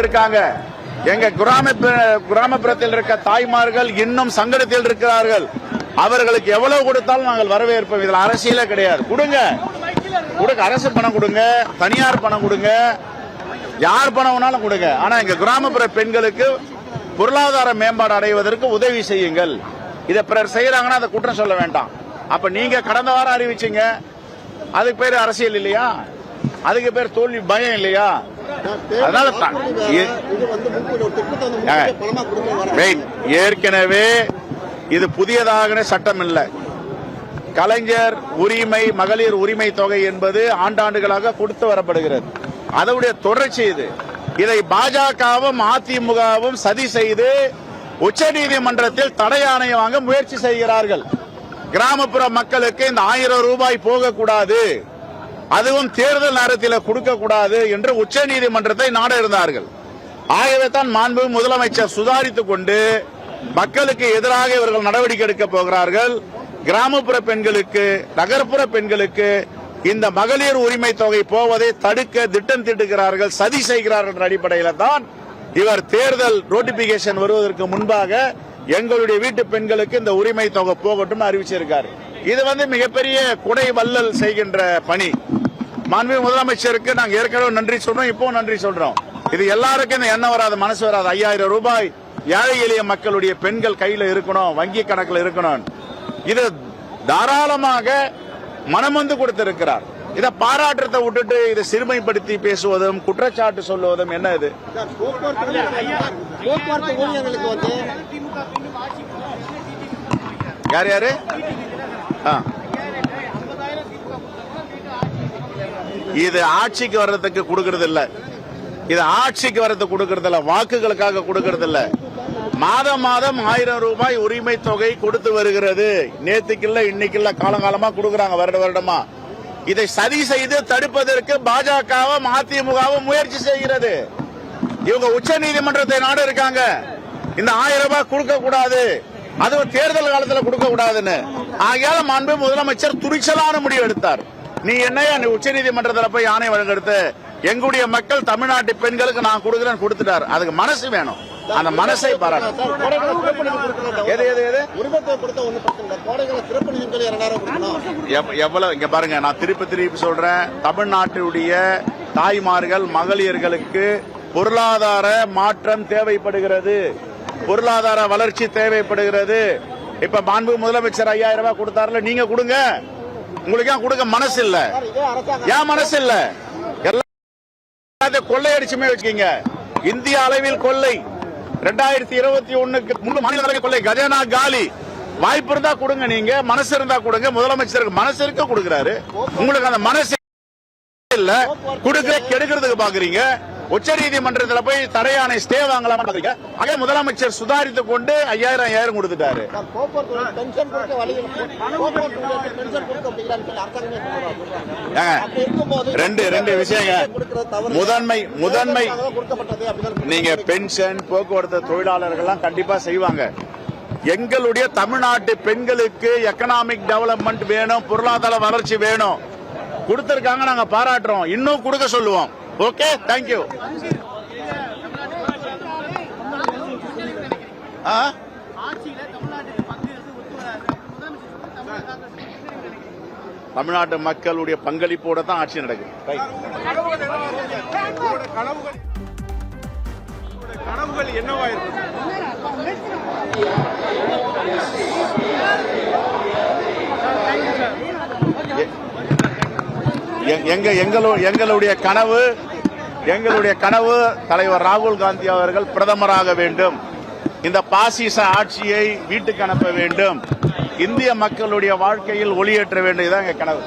இருக்காங்க. எங்க கிராமப்புறத்தில் இருக்க தாய்மார்கள் இன்னும் சங்கடத்தில் இருக்கிறார்கள். அவர்களுக்கு எவ்வளவு கொடுத்தாலும் நாங்கள் வரவேற்போம். இதுல அரசியலே கிடையாது. கொடுங்க, அரசு பணம் கொடுங்க, தனியார் பணம் கொடுங்க, யார் பணம் வேணாலும் கொடுங்க. ஆனா எங்க கிராமப்புற பெண்களுக்கு பொருளாதார மேம்பாடு அடைவதற்கு உதவி செய்யுங்கள். இதை பிறர் செய்யறாங்கன்னா அதை குற்றம் சொல்ல வேண்டாம். அப்ப நீங்க கடந்த வாரம் அறிவிச்சீங்க, அதுக்கு பேரு அரசியல் இல்லையா? அதுக்கு பேர் தோல்வி பயம் இல்லையா? அதனால ஏற்கனவே இது புதியதாக சட்டம் இல்லை. கலைஞர் உரிமை மகளிர் உரிமை தொகை என்பது ஆண்டாண்டுகளாக கொடுத்து வரப்படுகிறது. அதனுடைய தொடர்ச்சி இது. இதை பாஜகவும் அதிமுகவும் சதி செய்து உச்சநீதிமன்றத்தில் தடை ஆணையம் வாங்க முயற்சி செய்கிறார்கள். கிராமப்புற மக்களுக்கு இந்த 1000 ரூபாய் போகக்கூடாது, அதுவும் தேர்தல் நேரத்தில் கொடுக்க கூடாது என்று உச்சநீதிமன்றத்தை நாட இருந்தார்கள். ஆகவே தான் மாண்பு முதலமைச்சர் சுதாரித்துக் கொண்டு மக்களுக்கு எதிராக இவர்கள் நடவடிக்கை எடுக்க போகிறார்கள். கிராமப்புற பெண்களுக்கு, நகர்ப்புற பெண்களுக்கு இந்த மகளிர் உரிமை தொகை போவதை தடுக்க திட்டம் தீட்டுகிறார்கள், சதி செய்கிறார்கள் என்ற அடிப்படையில் தான் இவர் தேர்தல் நோட்டிபிகேஷன் வருவதற்கு முன்பாக எங்களுடைய வீட்டு பெண்களுக்கு இந்த உரிமை தொகை போகட்டும் அறிவிச்சிருக்காரு. இது மிகப்பெரிய குடை வள்ளல் செய்கின்ற பணி. மாண்பு முதலமைச்சருக்கு நாங்கள் ஏற்கனவே நன்றி சொல்றோம், இப்போ நன்றி சொல்றோம். இது எல்லாருக்கும் இந்த எண்ணம் வராது, மனசு வராது. 5000 ரூபாய் ஏழை எளிய மக்களுடைய பெண்கள் கையில இருக்கணும், வங்கி கணக்கில் இருக்கணும். இது தாராளமாக மனமந்து கொடுத்திருக்கிறார். இதை பாராட்டத்தை விட்டுட்டு இதை சிறுமைப்படுத்தி பேசுவதும் குற்றச்சாட்டு சொல்லுவதும் என்ன இது? யார் யாரு? இது ஆட்சிக்கு வர்றதுக்கு கொடுக்கறது இல்ல. இது ஆட்சிக்கு வர்றதுக்கு கொடுக்கறது இல்ல, வாக்குகளுக்காக கொடுக்கறது இல்ல. மாதம் 1000 ரூபாய் உரிமை தொகை கொடுத்து வருகிறது. நேத்துக்கு இல்ல, இன்னைக்கு இல்ல, காலங்காலமா கொடுக்கறாங்க, வருடமா. இதை சதி செய்து தடுப்பதற்கு பாஜகவும் அதிமுகவும் முயற்சி செய்கிறது. இவங்க உச்ச நீதிமன்றத்தை நாடு இருக்காங்க. இந்த 1000 ரூபாய் கொடுக்க கூடாது, அதுவும் தேர்தல் காலத்தில் கொடுக்க கூடாதுன்னு. ஆகையால மாண்பு முதலமைச்சர் துணிச்சலான முடிவு எடுத்தார். நீ என்னையா நீ உச்ச நீதிமன்றத்தில் போய் ஆணை வழங்கெடுத்து எங்களுடைய மக்கள் தமிழ்நாட்டு பெண்களுக்கு நான் கொடுக்கிறேன் கொடுத்துட்டார். அதுக்கு மனசு வேணும், அந்த மனசை பாராட்டும். எவ்வளவு இங்க பாருங்க, நான் திருப்பி சொல்றேன், தமிழ்நாட்டுடைய தாய்மார்கள் மகளிர்களுக்கு பொருளாதார மாற்றம் தேவைப்படுகிறது, பொருளாதார வளர்ச்சி தேவைப்படுகிறது. இப்ப மாண்பு முதலமைச்சர் 5000 ரூபாய் கொடுத்தாருல, நீங்க கொடுங்க. உங்களுக்கு ஏன் கொடுக்க மனசு இல்ல? ஏன் மனசு இல்ல? எல்லாத்தையும் கொள்ளையடிச்சுமே வச்சுக்கீங்க. இந்திய அளவில் கொள்ளை 2021 முன்பு மாநில அளவில் கொள்ளை, கஜானா காலி. வாய்ப்பு இருந்தா கொடுங்க, நீங்க மனசு இருந்தா கொடுங்க. முதலமைச்சருக்கு மனசு இருக்க கொடுக்கிறாரு, உங்களுக்கு அந்த மனசு இல்ல, கொடுக்க கெடுக்கிறதுக்கு பாக்குறீங்க. உச்ச நீதிமன்றத்தில் போய் தடையானை ஸ்டே வாங்கலாம். அதே முதலமைச்சர் சுதாரித்துக் கொண்டு 5000 கொடுத்துட்டாரு. ரெண்டு விஷயங்க. முதன்மை நீங்க பென்ஷன், போக்குவரத்து தொழிலாளர்கள் கண்டிப்பா செய்வாங்க. எங்களுடைய தமிழ்நாட்டு பெண்களுக்கு எக்கனாமிக் டெவலப்மெண்ட் வேணும், பொருளாதார வளர்ச்சி வேணும். கொடுத்திருக்காங்க, நாங்க பாராட்டுறோம், இன்னும் கொடுக்க சொல்லுவோம். Okay, thank you. தமிழ்நாட்டு மக்களுடைய பங்களிப்போட தான் ஆட்சி நடக்குது. கனவுகள் என்னவா இருக்கு? எங்களுடைய கனவு தலைவர் ராகுல் காந்தி அவர்கள் பிரதமராக வேண்டும். இந்த பாசிச ஆட்சியை வீட்டுக்கு அனுப்ப வேண்டும். இந்திய மக்களுடைய வாழ்க்கையில் ஒளியேற்ற வேண்டும். இதுதான் எங்க கனவு.